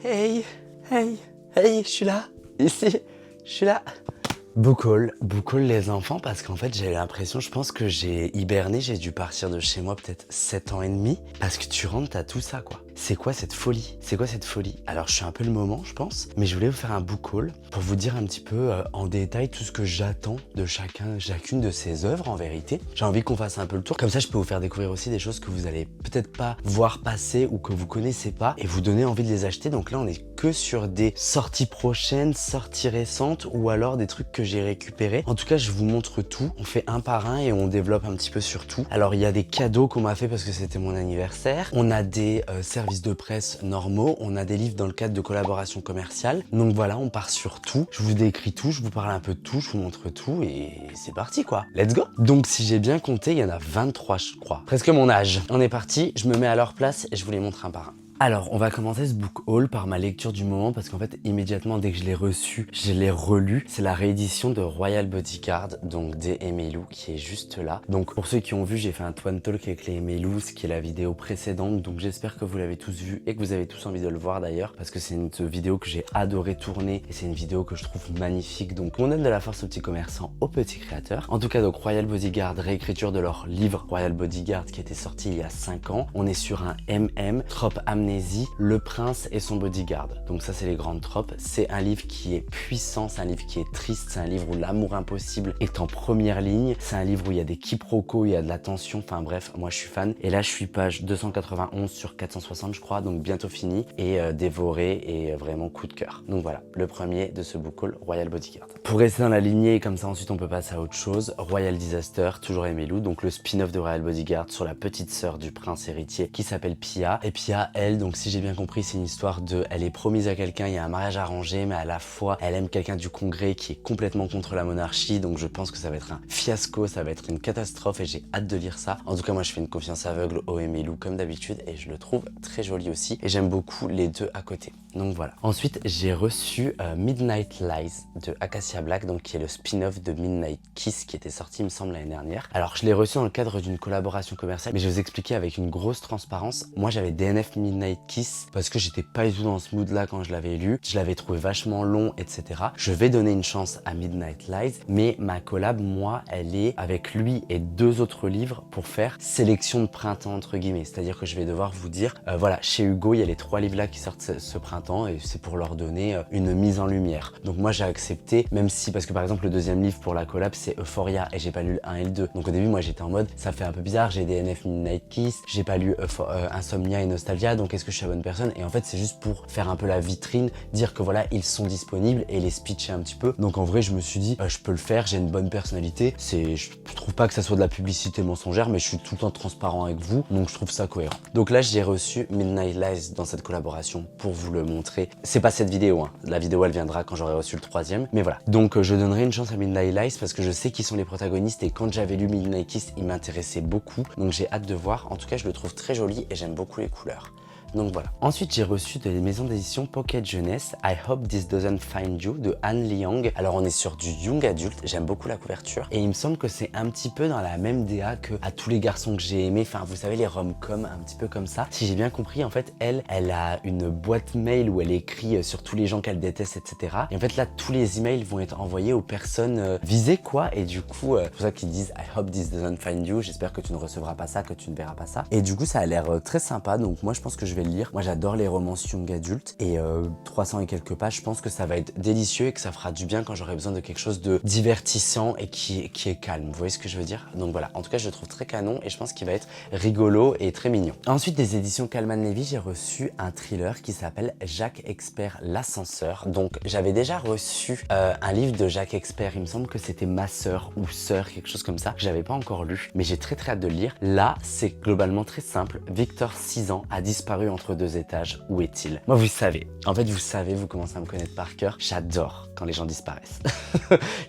Hey, hey, hey, je suis là, ici, je suis là. Book haul les enfants, parce qu'en fait j'ai l'impression, je pense que j'ai hiberné, j'ai dû partir de chez moi peut-être 7 ans et demi, parce que tu rentres, t'as tout ça quoi. C'est quoi cette folie? C'est quoi cette folie? Alors je suis un peu le moment je pense, mais je voulais vous faire un book haul pour vous dire un petit peu en détail tout ce que j'attends de chacune de ces œuvres en vérité. J'ai envie qu'on fasse un peu le tour, comme ça je peux vous faire découvrir aussi des choses que vous allez peut-être pas voir passer ou que vous connaissez pas et vous donner envie de les acheter. Donc là on est que sur des sorties prochaines, sorties récentes ou alors des trucs que j'ai récupérés. En tout cas je vous montre tout, on fait un par un et on développe un petit peu sur tout. Alors il y a des cadeaux qu'on m'a fait parce que c'était mon anniversaire, on a des services de presse normaux, on a des livres dans le cadre de collaboration commerciale. Donc voilà, on part sur tout, je vous décris tout, je vous parle un peu de tout, je vous montre tout et c'est parti quoi. Let's go. Donc si j'ai bien compté, il y en a 23 je crois, presque mon âge. On est parti, je me mets à leur place et je vous les montre un par un. Alors, on va commencer ce book haul par ma lecture du moment parce qu'en fait, immédiatement, dès que je l'ai reçu, je l'ai relu. C'est la réédition de Royal Bodyguard, donc des Emelu, qui est juste là. Donc, pour ceux qui ont vu, j'ai fait un Twan Talk avec les Emelu, ce qui est la vidéo précédente. Donc, j'espère que vous l'avez tous vu et que vous avez tous envie de le voir d'ailleurs parce que c'est une vidéo que j'ai adoré tourner et c'est une vidéo que je trouve magnifique. Donc, on donne de la force aux petits commerçants, aux petits créateurs. En tout cas, donc, Royal Bodyguard, réécriture de leur livre Royal Bodyguard qui était sorti il y a 5 ans. On est sur un MM, Trop Amnésie, Le Prince et son bodyguard. Donc ça c'est les grandes tropes. C'est un livre qui est puissant, c'est un livre qui est triste, c'est un livre où l'amour impossible est en première ligne, c'est un livre où il y a des quiproquos, il y a de la tension, enfin bref, moi je suis fan. Et là je suis page 291 sur 460 je crois, donc bientôt fini et dévoré et vraiment coup de cœur. Donc voilà, le premier de ce book haul, Royal Bodyguard. Pour rester dans la lignée, comme ça ensuite on peut passer à autre chose, Royal Disaster, toujours Emelu, donc le spin-off de Royal Bodyguard sur la petite sœur du prince héritier qui s'appelle Pia. Et Pia, elle, donc si j'ai bien compris, c'est une histoire de, elle est promise à quelqu'un, il y a un mariage arrangé, mais à la fois, elle aime quelqu'un du Congrès qui est complètement contre la monarchie, donc je pense que ça va être un fiasco, ça va être une catastrophe et j'ai hâte de lire ça. En tout cas, moi je fais une confiance aveugle au Emelu comme d'habitude et je le trouve très joli aussi et j'aime beaucoup les deux à côté. Donc voilà. Ensuite, j'ai reçu Midnight Lies de Acacia Black, donc qui est le spin-off de Midnight Kiss qui était sorti, il me semble, l'année dernière. Alors, je l'ai reçu dans le cadre d'une collaboration commerciale, mais je vais vous expliquer avec une grosse transparence. Moi, j'avais DNF Midnight Kiss parce que j'étais pas du tout dans ce mood-là quand je l'avais lu. Je l'avais trouvé vachement long, etc. Je vais donner une chance à Midnight Lies, mais ma collab, moi, elle est avec lui et 2 autres livres pour faire sélection de printemps, entre guillemets. C'est-à-dire que je vais devoir vous dire, voilà, chez Hugo, il y a les 3 livres-là qui sortent ce printemps et c'est pour leur donner une mise en lumière. Donc moi j'ai accepté, même si, parce que par exemple le deuxième livre pour la collab c'est Euphoria et j'ai pas lu le 1 et le 2. Donc au début moi j'étais en mode, ça fait un peu bizarre, j'ai DNF Midnight Kiss, j'ai pas lu Insomnia et Nostalgia, donc est-ce que je suis la bonne personne? Et en fait c'est juste pour faire un peu la vitrine, dire que voilà ils sont disponibles et les speecher un petit peu. Donc en vrai je me suis dit, je peux le faire, j'ai une bonne personnalité, je trouve pas que ça soit de la publicité mensongère, mais je suis tout le temps transparent avec vous, donc je trouve ça cohérent. Donc là j'ai reçu Midnight Lies dans cette collaboration pour vous le montrer. C'est pas cette vidéo, hein. La vidéo elle viendra quand j'aurai reçu le 3e, mais voilà. Donc je donnerai une chance à Midnight Lies parce que je sais qui sont les protagonistes et quand j'avais lu Midnight Kiss, il m'intéressait beaucoup, donc j'ai hâte de voir. En tout cas je le trouve très joli et j'aime beaucoup les couleurs. Donc voilà. Ensuite, j'ai reçu de les maisons d'édition Pocket Jeunesse I Hope This Doesn't Find You de Anne Liang. Alors on est sur du young adulte, j'aime beaucoup la couverture et il me semble que c'est un petit peu dans la même DA que À tous les garçons que j'ai aimés, enfin vous savez les rom-com un petit peu comme ça. Si j'ai bien compris, en fait elle a une boîte mail où elle écrit sur tous les gens qu'elle déteste, etc. Et en fait là tous les emails vont être envoyés aux personnes visées quoi, et du coup c'est pour ça qu'ils disent I Hope This Doesn't Find You, j'espère que tu ne recevras pas ça, que tu ne verras pas ça. Et du coup ça a l'air très sympa, donc moi je pense que je vais le lire. Moi j'adore les romances young adultes et 300 et quelques pages, je pense que ça va être délicieux et que ça fera du bien quand j'aurai besoin de quelque chose de divertissant et qui est calme, vous voyez ce que je veux dire? Donc voilà, en tout cas je le trouve très canon et je pense qu'il va être rigolo et très mignon. Ensuite des éditions Calman Levy, j'ai reçu un thriller qui s'appelle Jacques Expert l'ascenseur. Donc j'avais déjà reçu un livre de Jacques Expert, il me semble que c'était Ma sœur ou Sœur, quelque chose comme ça, que j'avais pas encore lu, mais j'ai très hâte de le lire. Là c'est globalement très simple, Victor 6 ans a disparu entre 2 étages, où est-il? Moi vous savez, en fait vous savez, vous commencez à me connaître par cœur, j'adore quand les gens disparaissent.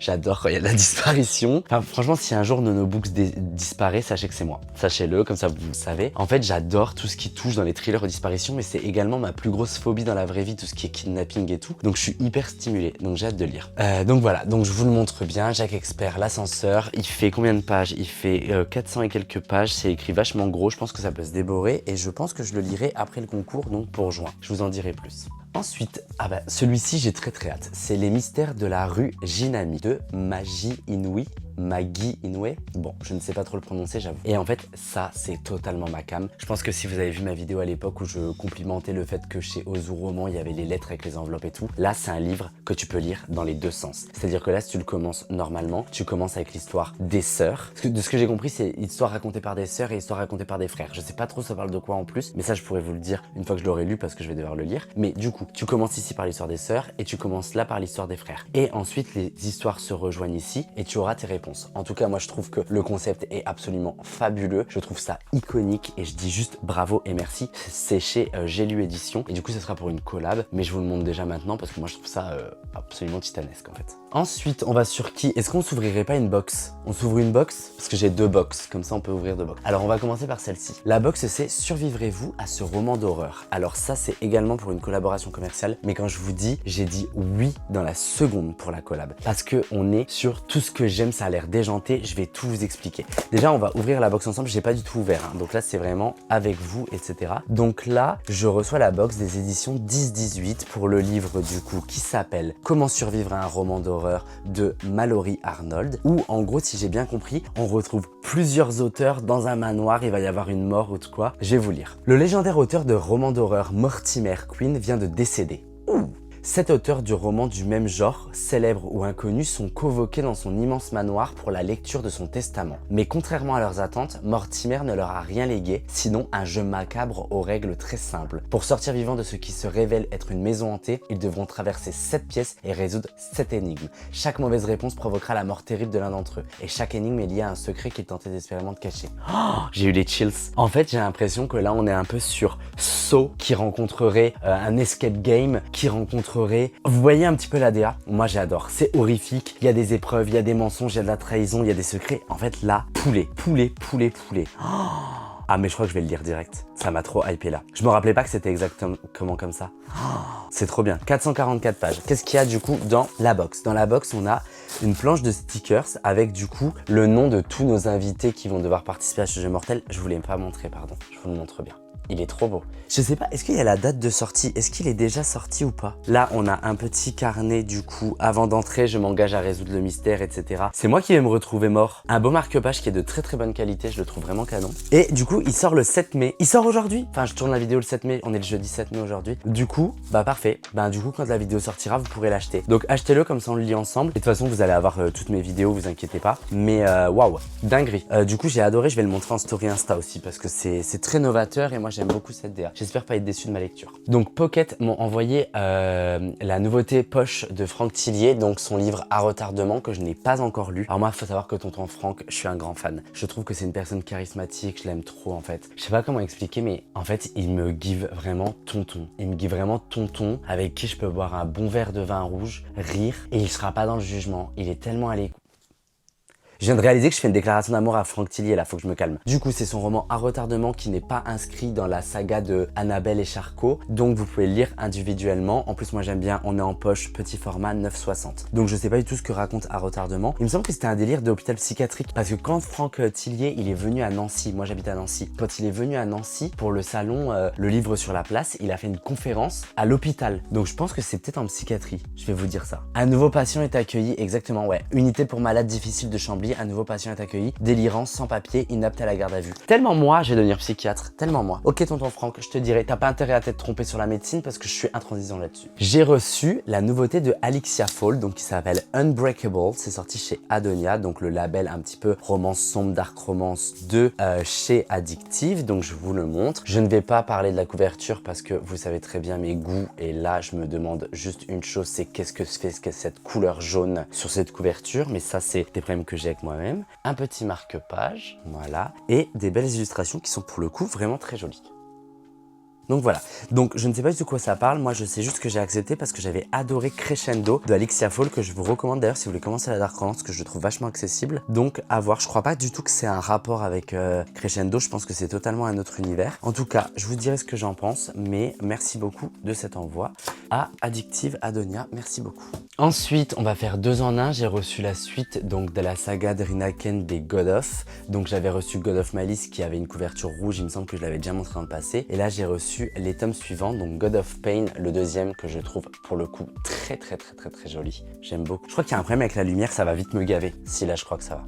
J'adore quand il y a de la disparition. Enfin, franchement, si un jour Nono Books disparaît, sachez que c'est moi. Sachez-le, comme ça vous le savez. En fait, j'adore tout ce qui touche dans les thrillers aux disparitions, mais c'est également ma plus grosse phobie dans la vraie vie, tout ce qui est kidnapping et tout. Donc je suis hyper stimulée, donc j'ai hâte de lire. Donc voilà, donc je vous le montre bien. Jacques Expert, l'ascenseur, il fait combien de pages? Il fait 400 et quelques pages, c'est écrit vachement gros, je pense que ça peut se dévorer et je pense que je le lirai après le concours, donc pour juin. Je vous en dirai plus. Ensuite, celui-ci j'ai très hâte. C'est Les mystères de la rue Jinami de Magi Inoue. Maggie Inoue. Bon, je ne sais pas trop le prononcer, j'avoue. Et en fait, ça, c'est totalement ma came. Je pense que si vous avez vu ma vidéo à l'époque où je complimentais le fait que chez Ozu Roman, il y avait les lettres avec les enveloppes et tout, là, c'est un livre que tu peux lire dans les deux sens. C'est-à-dire que là, si tu le commences normalement, tu commences avec l'histoire des sœurs. De ce que j'ai compris, c'est histoire racontée par des sœurs et histoire racontée par des frères. Je sais pas trop ça parle de quoi en plus, mais ça, je pourrais vous le dire une fois que je l'aurai lu parce que je vais devoir le lire. Mais du coup, tu commences ici par l'histoire des sœurs et tu commences là par l'histoire des frères. Et ensuite, les histoires se rejoignent ici et tu auras tes réponses. En tout cas, moi, je trouve que le concept est absolument fabuleux. Je trouve ça iconique et je dis juste bravo et merci. C'est chez J'ai lu Édition et du coup, ça sera pour une collab, mais je vous le montre déjà maintenant parce que moi, je trouve ça absolument titanesque en fait. Ensuite, on va sur qui? Est-ce qu'on s'ouvrirait pas une box? On s'ouvre une box? Parce que j'ai deux box, comme ça on peut ouvrir deux box. Alors on va commencer par celle-ci. La box, c'est Survivrez-vous à ce roman d'horreur? Alors ça, c'est également pour une collaboration commerciale, mais quand je vous dis, j'ai dit oui dans la seconde pour la collab. Parce que on est sur tout ce que j'aime, ça a l'air déjanté, je vais tout vous expliquer. Déjà, on va ouvrir la box ensemble, j'ai pas du tout ouvert, hein. Donc là, c'est vraiment avec vous, etc. Donc là, je reçois la box des éditions 10-18 pour le livre du coup qui s'appelle Comment survivre à un roman d'horreur de Mallory Arnold, où en gros, si j'ai bien compris, on retrouve plusieurs auteurs dans un manoir, il va y avoir une mort ou de quoi. Je vais vous lire. Le légendaire auteur de romans d'horreur Mortimer Queen vient de décéder. Ouh. 7 auteurs du roman du même genre, célèbres ou inconnus, sont convoqués dans son immense manoir pour la lecture de son testament. Mais contrairement à leurs attentes, Mortimer ne leur a rien légué, sinon un jeu macabre aux règles très simples. Pour sortir vivant de ce qui se révèle être une maison hantée, ils devront traverser 7 pièces et résoudre 7 énigmes. Chaque mauvaise réponse provoquera la mort terrible de l'un d'entre eux, et chaque énigme est liée à un secret qu'ils tentaient désespérément de cacher. Oh, j'ai eu les chills. En fait, j'ai l'impression que là, on est un peu sur Saw, qui rencontrerait un escape game, qui rencontrerait... Vous voyez un petit peu la DA? Moi j'adore, c'est horrifique, il y a des épreuves, il y a des mensonges, il y a de la trahison, il y a des secrets. En fait là, poulet. Oh, ah mais je crois que je vais le lire direct, ça m'a trop hypé là. Je me rappelais pas que c'était exactement comme ça. Oh, c'est trop bien, 444 pages. Qu'est-ce qu'il y a du coup dans la box? Dans la box, on a une planche de stickers avec du coup le nom de tous nos invités qui vont devoir participer à ce jeu mortel. Je vous l'ai pas montré, pardon, je vous le montre bien. Il est trop beau. Je sais pas, est-ce qu'il y a la date de sortie? Est-ce qu'il est déjà sorti ou pas? Là, on a un petit carnet du coup. Avant d'entrer, je m'engage à résoudre le mystère, etc. C'est moi qui vais me retrouver mort. Un beau marque-page qui est de très bonne qualité, je le trouve vraiment canon. Et du coup, il sort le 7 mai. Il sort aujourd'hui. Enfin, je tourne la vidéo le 7 mai. On est le jeudi 7 mai aujourd'hui. Du coup, bah parfait. Bah du coup, quand la vidéo sortira, vous pourrez l'acheter. Donc achetez-le, comme ça on le lit ensemble. Et de toute façon, vous allez avoir toutes mes vidéos, vous inquiétez pas. Mais waouh, dinguerie. Du coup, j'ai adoré. Je vais le montrer en story Insta aussi parce que c'est très novateur et moi j'aime beaucoup cette DA. J'espère pas être déçu de ma lecture. Donc Pocket m'ont envoyé la nouveauté poche de Franck Tillier, donc son livre À retardement que je n'ai pas encore lu. Alors moi, il faut savoir que tonton Franck, je suis un grand fan. Je trouve que c'est une personne charismatique, je l'aime trop en fait. Je sais pas comment expliquer, mais en fait, il me give vraiment tonton. Il me give vraiment tonton avec qui je peux boire un bon verre de vin rouge, rire, et il sera pas dans le jugement. Il est tellement à l'écoute. Je viens de réaliser que je fais une déclaration d'amour à Franck Tillier, là, faut que je me calme. Du coup, c'est son roman À retardement qui n'est pas inscrit dans la saga de Annabelle et Charcot, donc vous pouvez le lire individuellement. En plus, moi j'aime bien, on est en poche, petit format, 9,60. Donc je sais pas du tout ce que raconte À retardement. Il me semble que c'était un délire d'hôpital psychiatrique, parce que quand Franck Tillier, il est venu à Nancy, moi j'habite à Nancy, quand il est venu à Nancy pour le salon Le Livre sur la Place, il a fait une conférence à l'hôpital. Donc je pense que c'est peut-être en psychiatrie, je vais vous dire ça. Un nouveau patient est accueilli, exactement, ouais. Unité pour malades difficiles de Chambly. Un nouveau patient est accueilli, délirant, sans papier, inapte à la garde à vue. Tellement moi, je vais devenir psychiatre, tellement moi. Ok tonton Franck, je te dirais, t'as pas intérêt à t'être trompé sur la médecine parce que je suis intransigeant là-dessus. J'ai reçu la nouveauté de Alixia Fall, donc qui s'appelle Unbreakable, c'est sorti chez Adonia, donc le label un petit peu romance sombre, dark romance de chez Addictive, donc je vous le montre. Je ne vais pas parler de la couverture parce que vous savez très bien mes goûts et là je me demande juste une chose, c'est qu'est-ce que fait cette couleur jaune sur cette couverture, mais ça c'est des problèmes que j'ai avec moi-même. Un petit marque-page, voilà, et des belles illustrations qui sont pour le coup vraiment très jolies. Donc voilà, donc je ne sais pas du tout de quoi ça parle, moi je sais juste que j'ai accepté parce que j'avais adoré Crescendo de Alexia Fall, que je vous recommande d'ailleurs si vous voulez commencer la dark romance, parce que je le trouve vachement accessible. Donc à voir, je crois pas du tout que c'est un rapport avec Crescendo, je pense que c'est totalement un autre univers. En tout cas, je vous dirai ce que j'en pense, mais merci beaucoup de cet envoi à Addictive Adonia, merci beaucoup. Ensuite, on va faire 2 en 1, j'ai reçu la suite donc de la saga de Rinaken des God of. Donc j'avais reçu God of Malice qui avait une couverture rouge, il me semble que je l'avais déjà montré dans le passé. Et là j'ai reçu les tomes suivants, donc God of Pain, le deuxième que je trouve pour le coup très joli. J'aime beaucoup. Je crois qu'il y a un problème avec la lumière, ça va vite me gaver. Si là je crois que ça va.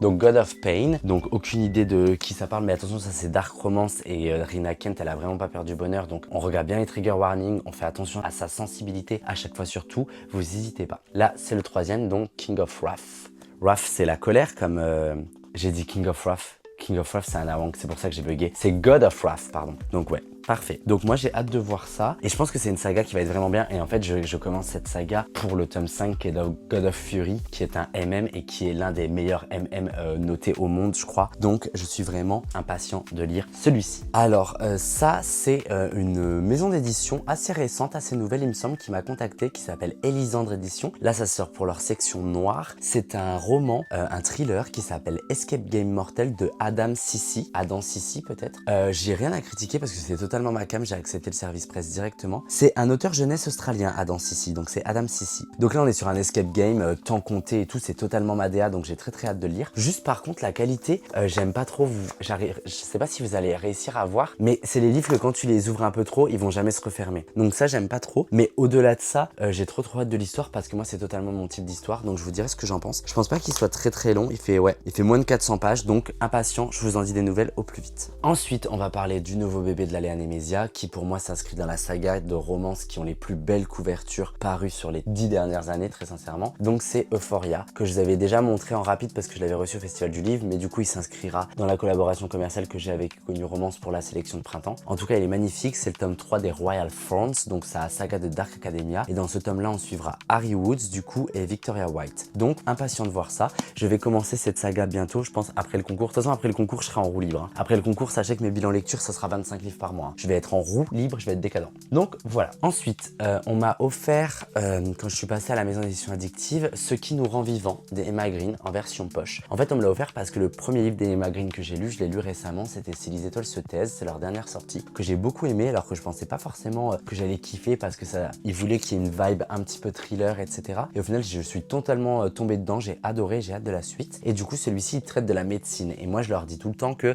Donc God of Pain, donc aucune idée de qui ça parle, mais attention, ça c'est Dark Romance et Rina Kent, elle a vraiment pas perdu bonheur, donc on regarde bien les trigger warnings, on fait attention à sa sensibilité à chaque fois surtout, vous hésitez pas. Là c'est le troisième, donc King of Wrath. Wrath c'est la colère comme j'ai dit King of Wrath. King of Wrath c'est un avant, c'est pour ça que j'ai bugué. C'est God of Wrath, pardon. Donc ouais. Parfait. Donc moi j'ai hâte de voir ça et je pense que c'est une saga qui va être vraiment bien et en fait je commence cette saga pour le tome 5 qui est God of Fury qui est un MM et qui est l'un des meilleurs MM notés au monde je crois. Donc je suis vraiment impatient de lire celui-ci. Alors ça c'est une maison d'édition assez récente, assez nouvelle il me semble qui m'a contacté qui s'appelle Elisandre Édition. Là ça sort pour leur section noire. C'est un roman, un thriller qui s'appelle Escape Game Mortel de Adam Sissi peut-être. J'ai rien à critiquer parce que c'est totalement ma cam, j'ai accepté le service presse directement. C'est un auteur jeunesse australien, Adam Sissi, donc c'est Adam Sissi. Donc là on est sur un escape game, temps compté et tout, c'est totalement ma DA, donc j'ai très hâte de le lire. Juste par contre la qualité, j'aime pas trop, je sais pas si vous allez réussir à voir, mais c'est les livres que quand tu les ouvres un peu trop, ils vont jamais se refermer. Donc ça j'aime pas trop, mais au-delà de ça, j'ai trop hâte de l'histoire parce que moi c'est totalement mon type d'histoire, donc je vous dirai ce que j'en pense. Je pense pas qu'il soit très long, il fait moins de 400 pages, donc impatient, je vous en dis des nouvelles au plus vite. Ensuite on va parler du nouveau bébé de la Léa Nemesia qui pour moi s'inscrit dans la saga de romances qui ont les plus belles couvertures parues sur les 10 dernières années très sincèrement. Donc c'est Euphoria que je vous avais déjà montré en rapide parce que je l'avais reçu au Festival du Livre, mais du coup il s'inscrira dans la collaboration commerciale que j'ai avec Connu Romance pour la sélection de printemps. En tout cas il est magnifique, c'est le tome 3 des Royal Thorns, donc c'est la saga de Dark Academia et dans ce tome là on suivra Harry Woods du coup et Victoria White. Donc impatient de voir ça, je vais commencer cette saga bientôt je pense après le concours. De toute façon après le concours je serai en roue libre. Hein. Après le concours sachez que mes bilans lecture ça sera 25 livres par mois. Hein. Je vais être en roue libre, je vais être décadent. Donc voilà. Ensuite, on m'a offert, quand je suis passé à la maison d'édition Addictive, Ce qui nous rend vivants d'Emma Green en version poche. En fait, on me l'a offert parce que le premier livre d'Emma Green que j'ai lu, je l'ai lu récemment, c'était Si les étoiles se taisent, c'est leur dernière sortie, que j'ai beaucoup aimé alors que je pensais pas forcément que j'allais kiffer parce que ça, ils voulaient qu'il y ait une vibe un petit peu thriller, etc. Et au final, je suis totalement tombé dedans, j'ai adoré, j'ai hâte de la suite. Et du coup, celui-ci, il traite de la médecine. Et moi, je leur dis tout le temps que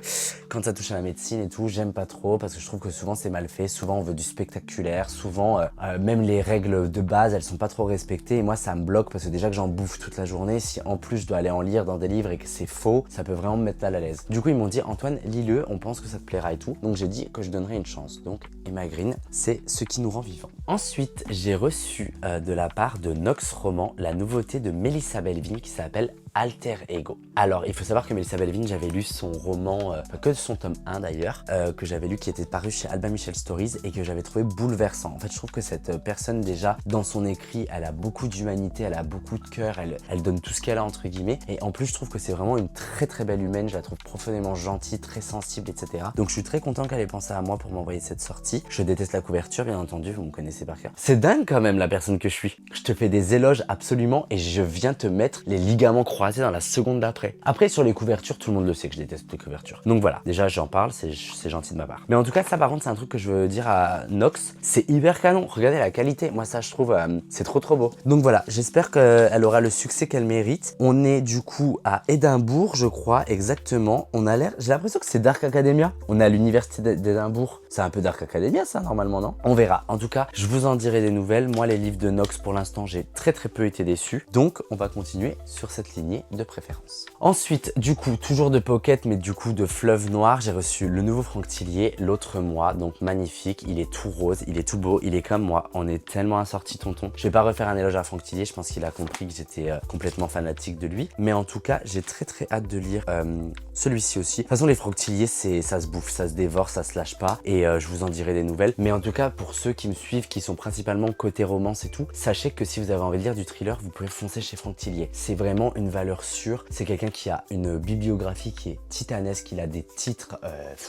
quand ça touche à la médecine et tout, j'aime pas trop parce que je trouve que souvent c'est mal fait, souvent on veut du spectaculaire, souvent même les règles de base elles sont pas trop respectées et moi ça me bloque parce que déjà que j'en bouffe toute la journée, si en plus je dois aller en lire dans des livres et que c'est faux, ça peut vraiment me mettre mal à l'aise. Du coup ils m'ont dit Antoine lis-le, on pense que ça te plaira et tout, donc j'ai dit que je donnerais une chance. Donc Emma Green, c'est Ce qui nous rend vivants. Ensuite j'ai reçu de la part de Nox Roman la nouveauté de Melissa Belvin qui s'appelle Alter Ego. Alors il faut savoir que Melissa Belvin, j'avais lu son roman, que son tome 1 d'ailleurs, que j'avais lu qui était paru chez Albin Michel Stories et que j'avais trouvé bouleversant. En fait je trouve que cette personne déjà dans son écrit, elle a beaucoup d'humanité, elle a beaucoup de cœur, elle donne tout ce qu'elle a entre guillemets et en plus je trouve que c'est vraiment une très belle humaine, je la trouve profondément gentille, très sensible etc. Donc je suis très content qu'elle ait pensé à moi pour m'envoyer cette sortie. Je déteste la couverture bien entendu, vous me connaissez par cœur. C'est dingue quand même la personne que je suis. Je te fais des éloges absolument et je viens te mettre les ligaments croisés dans la seconde d'après. Après sur les couvertures, tout le monde le sait que je déteste les couvertures. Donc voilà, déjà j'en parle, c'est gentil de ma part. Mais en tout cas ça par contre c'est un truc que je veux dire à Nox, c'est hyper canon, regardez la qualité, moi ça je trouve c'est trop beau. Donc voilà, j'espère qu'elle aura le succès qu'elle mérite. On est du coup à Édimbourg je crois, exactement. On a l'air, j'ai l'impression que c'est Dark Academia. On est à l'université d'Édimbourg, c'est un peu Dark Academia ça normalement non? On verra, en tout cas je vous en dirai des nouvelles. Moi les livres de Nox pour l'instant j'ai très peu été déçu. Donc on va continuer sur cette lignée de préférence. Ensuite, du coup, toujours de Pocket, mais du coup de Fleuve Noir, j'ai reçu le nouveau Franck Tillier, L'autre moi, donc magnifique, il est tout rose, il est tout beau, il est comme moi, on est tellement assorti tonton. Je vais pas refaire un éloge à Franck Tillier, je pense qu'il a compris que j'étais complètement fanatique de lui, mais en tout cas, j'ai très hâte de lire celui-ci aussi. De toute façon, les Franck Tillier, ça se bouffe, ça se dévore, ça se lâche pas, et je vous en dirai des nouvelles. Mais en tout cas, pour ceux qui me suivent, qui sont principalement côté romance et tout, sachez que si vous avez envie de lire du thriller, vous pouvez foncer chez Franck Tillier. C'est vraiment une valeur sûre. C'est quelqu'un qui a une bibliographie qui est titanesque. Il a des titres,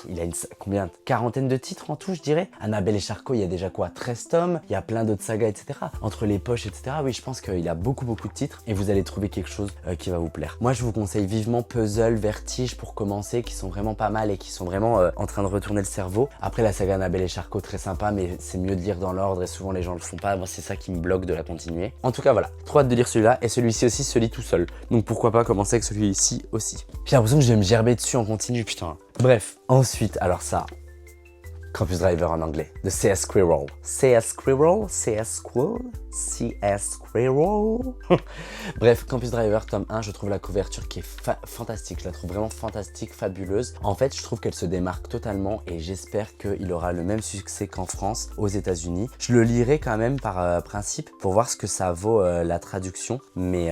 il a combien, quarantaine de titres en tout, je dirais. Annabelle et Charcot, il y a déjà quoi, 13 tomes. Il y a plein d'autres sagas, etc. Entre les poches, etc. Oui, je pense qu'il a beaucoup de titres et vous allez trouver quelque chose qui va vous plaire. Moi, je vous conseille vivement Puzzle, Vertige pour commencer, qui sont vraiment pas mal et qui sont vraiment en train de retourner le cerveau. Après, la saga Annabelle et Charcot, très sympa, mais c'est mieux de lire dans l'ordre et souvent les gens le font pas. Moi, c'est ça qui me bloque de la continuer. En tout cas, voilà. Trop hâte de lire celui-là et celui-ci aussi se lit tout seul. Donc pourquoi pas commencer avec celui-ci aussi. J'ai l'impression que je vais me gerber dessus en continu, putain. Bref, ensuite, alors ça, Campus Driver en anglais, de C.S. Squirrel. C.S. Squirrel, C.S. Squirrel, C.S. Squirrel. Bref, Campus Driver, tome 1, je trouve la couverture qui est fantastique. Je la trouve vraiment fantastique, fabuleuse. En fait, je trouve qu'elle se démarque totalement et j'espère qu'il aura le même succès qu'en France, aux États-Unis. Je le lirai quand même par principe pour voir ce que ça vaut la traduction, mais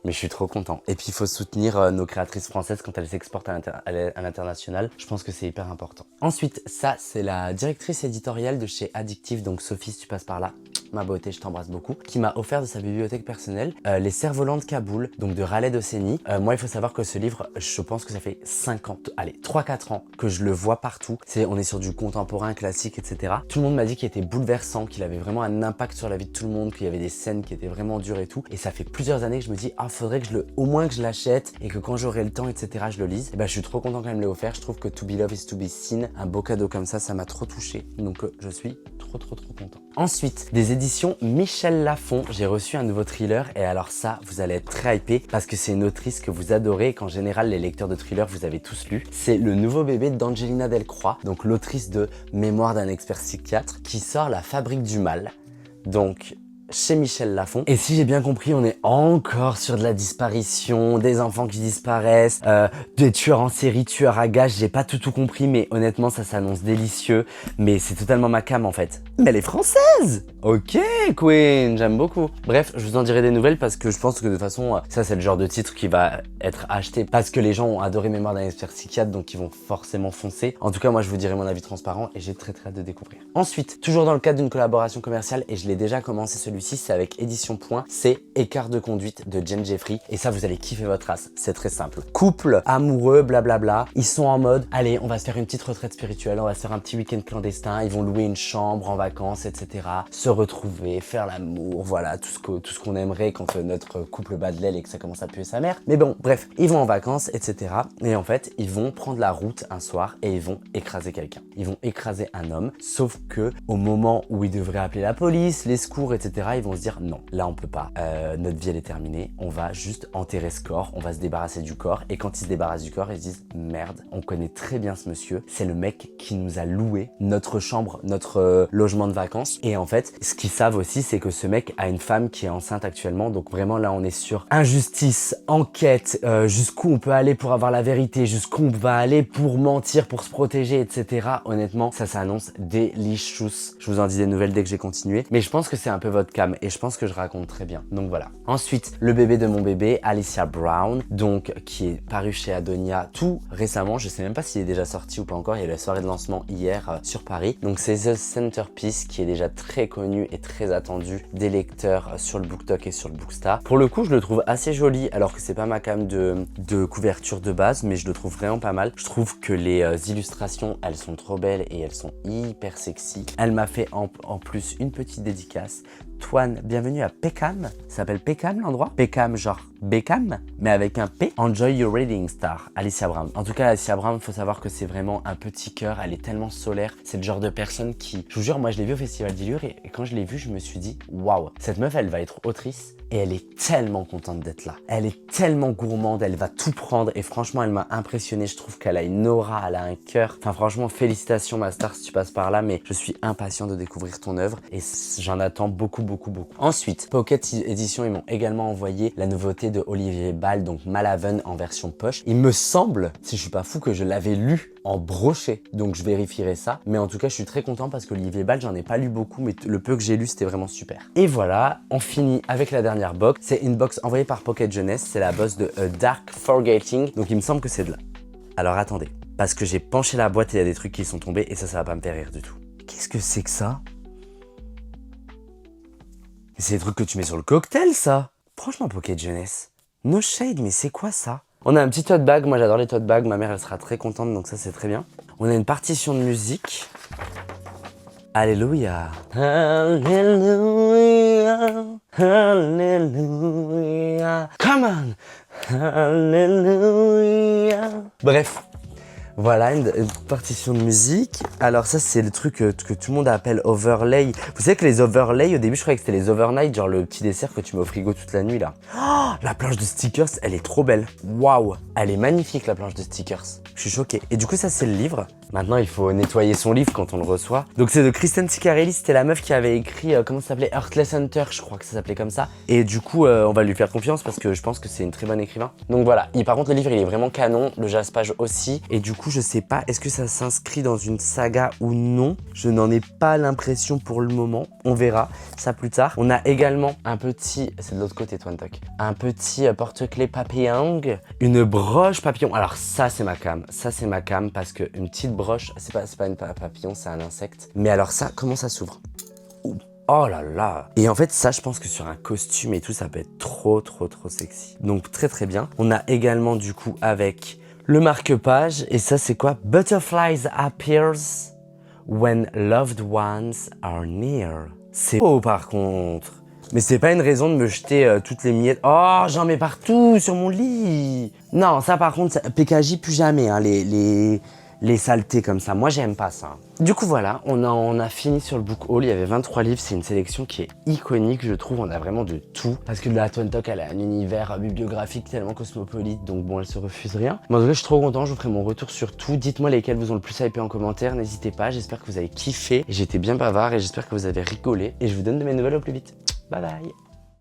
je suis trop content. Et puis il faut soutenir nos créatrices françaises quand elles s'exportent à l'international. Je pense que c'est hyper important. Ensuite, ça c'est la directrice éditoriale de chez Addictive, donc Sophie, si tu passes par là, ma beauté, je t'embrasse beaucoup, qui m'a offert de sa bibliothèque personnelle Les Cerfs-Volants de Kaboul, donc de Raleigh Doceni. Moi, il faut savoir que ce livre, je pense que ça fait 3-4 ans que je le vois partout. On est sur du contemporain, classique, etc. Tout le monde m'a dit qu'il était bouleversant, qu'il avait vraiment un impact sur la vie de tout le monde, qu'il y avait des scènes qui étaient vraiment dures et tout. Et ça fait plusieurs années que je me dis, ah, faudrait que au moins que je l'achète et que quand j'aurai le temps, etc., je le lise. Et ben, je suis trop content quand elle me l'ait offert. Je trouve que To Be Loved is to Be Seen, un beau cadeau comme ça m'a trop touché. Donc, je suis trop content. Ensuite, des éditions Michel Lafon. J'ai reçu un nouveau thriller et alors ça, vous allez être très hypé parce que c'est une autrice que vous adorez et qu'en général, les lecteurs de thrillers, vous avez tous lu. C'est Le Nouveau Bébé d'Angelina Delcroix, donc l'autrice de Mémoire d'un expert psychiatre, qui sort La Fabrique du Mal. Donc, chez Michel Lafon. Et si j'ai bien compris, on est encore sur de la disparition, des enfants qui disparaissent, des tueurs en série, tueurs à gages. J'ai pas tout compris, mais honnêtement, ça s'annonce délicieux. Mais c'est totalement ma came en fait. Mais elle est française! Ok, Queen, j'aime beaucoup. Bref, je vous en dirai des nouvelles parce que je pense que de toute façon, ça c'est le genre de titre qui va être acheté parce que les gens ont adoré Mémoire d'un expert psychiatre, donc ils vont forcément foncer. En tout cas, moi je vous dirai mon avis transparent et j'ai très hâte de découvrir. Ensuite, toujours dans le cadre d'une collaboration commerciale, et je l'ai déjà commencé celui-ci, c'est avec Édition Point, c'est Écart de conduite de Jen Jeffrey. Et ça, vous allez kiffer votre race, c'est très simple. Couple, amoureux, blablabla, ils sont en mode, allez, on va se faire une petite retraite spirituelle, on va se faire un petit week-end clandestin, ils vont louer une chambre en vacances, etc. Se retrouver, faire l'amour, voilà, tout ce qu'on aimerait quand notre couple bat de l'aile et que ça commence à puer sa mère. Mais bon, bref, ils vont en vacances, etc. Et en fait, ils vont prendre la route un soir et ils vont écraser quelqu'un. Ils vont écraser un homme, sauf que au moment où ils devraient appeler la police, les secours, etc., ils vont se dire non, là on peut pas, notre vie elle est terminée, on va juste enterrer ce corps, on va se débarrasser du corps. Et quand ils se débarrassent du corps, ils se disent merde, on connaît très bien ce monsieur, c'est le mec qui nous a loué notre chambre, notre logement de vacances. Et en fait, ce qu'ils savent aussi, c'est que ce mec a une femme qui est enceinte actuellement. Donc vraiment là, on est sur injustice, enquête, jusqu'où on peut aller pour avoir la vérité, jusqu'où on va aller pour mentir, pour se protéger, etc. Honnêtement, ça s'annonce delicious. Je vous en dis des nouvelles dès que j'ai continué. Mais je pense que c'est un peu votre came et je pense que je raconte très bien. Donc voilà. Ensuite, Le bébé de mon bébé, Alicia Brown, donc qui est paru chez Adonia tout récemment. Je sais même pas s'il est déjà sorti ou pas encore. Il y a eu la soirée de lancement hier sur Paris. Donc c'est The Centerpiece qui est déjà très connu et très attendu des lecteurs sur le BookTok et sur le Bookstar. Pour le coup, je le trouve assez joli alors que c'est pas ma came de couverture de base, mais je le trouve vraiment pas mal. Je trouve que les illustrations, elles sont trop belles et elles sont hyper sexy. Elle m'a fait en plus une petite dédicace. Toine, bienvenue à Peckham. Ça s'appelle Peckham l'endroit? Peckham genre Beckham, mais avec un P. Enjoy your reading, star. Alicia Brown. En tout cas, Alicia Brown, faut savoir que c'est vraiment un petit cœur. Elle est tellement solaire. C'est le genre de personne qui, je vous jure, moi je l'ai vue au Festival d'Illure et quand je l'ai vue, je me suis dit, waouh, cette meuf, elle va être autrice. Et elle est tellement contente d'être là. Elle est tellement gourmande, elle va tout prendre. Et franchement, elle m'a impressionné. Je trouve qu'elle a une aura, elle a un cœur. Enfin, franchement, félicitations, ma star, si tu passes par là. Mais je suis impatient de découvrir ton œuvre. Et j'en attends beaucoup. Ensuite, Pocket Edition, ils m'ont également envoyé la nouveauté de Olivier Ball, donc Malaven en version poche. Il me semble, si je suis pas fou, que je l'avais lu en brochet. Donc, je vérifierai ça. Mais en tout cas, je suis très content parce qu'Olivier Ball, j'en ai pas lu beaucoup. Mais le peu que j'ai lu, c'était vraiment super. Et voilà, on finit avec la dernière box. C'est une box envoyée par Pocket Jeunesse. C'est la box de Dark Forgetting. Donc il me semble que c'est de là. Alors attendez, parce que j'ai penché la boîte et il y a des trucs qui sont tombés et ça va pas me faire rire du tout. Qu'est-ce que c'est que ça? C'est des trucs que tu mets sur le cocktail, ça? Franchement, Pocket Jeunesse, No shade, mais c'est quoi ça? On a un petit tote bag, moi j'adore les tote bags, ma mère elle sera très contente donc ça c'est très bien. On a une partition de musique. Alléluia. Alléluia. Alléluia. Come on. Alléluia. Bref. Voilà, une partition de musique. Alors ça, c'est le truc que tout le monde appelle overlay. Vous savez que les overlays, au début, je croyais que c'était les overnight, genre le petit dessert que tu mets au frigo toute la nuit, là. Oh, la planche de stickers, elle est trop belle. Waouh, elle est magnifique, la planche de stickers. Je suis choqué. Et du coup, ça, c'est le livre. Maintenant, il faut nettoyer son livre quand on le reçoit. Donc, c'est de Kristen Ciccarelli. C'était la meuf qui avait écrit, comment ça s'appelait? Heartless Hunter, je crois que ça s'appelait comme ça. Et du coup, on va lui faire confiance parce que je pense que c'est une très bonne écrivain. Donc voilà. Et par contre, le livre, il est vraiment canon. Le jaspage aussi. Et du coup, je sais pas, est-ce que ça s'inscrit dans une saga ou non? Je n'en ai pas l'impression pour le moment. On verra ça plus tard. On a également un petit, c'est de l'autre côté, Twantok, un petit porte-clés papillon, une broche papillon. Alors ça, c'est ma cam. Ça, c'est ma cam parce que une petite broche, c'est pas une papillon, c'est un insecte. Mais alors ça, comment ça s'ouvre? Oh là là. Et en fait, ça, je pense que sur un costume et tout, ça peut être trop sexy. Donc très très bien. On a également du coup avec le marque-page. Et ça, c'est quoi? Butterflies appears when loved ones are near. C'est beau par contre. Mais c'est pas une raison de me jeter toutes les miettes. Oh, j'en mets partout sur mon lit. Non, ça par contre, PKJ plus jamais, hein, les saletés comme ça. Moi, j'aime pas ça. Du coup, voilà, on a fini sur le book haul. Il y avait 23 livres. C'est une sélection qui est iconique, je trouve. On a vraiment de tout. Parce que la Twantok, elle a un univers bibliographique tellement cosmopolite. Donc bon, elle se refuse rien. Mais en tout cas, je suis trop content. Je vous ferai mon retour sur tout. Dites-moi lesquels vous ont le plus hypé en commentaire. N'hésitez pas. J'espère que vous avez kiffé. J'étais bien bavard et j'espère que vous avez rigolé. Et je vous donne de mes nouvelles au plus vite. Bye bye.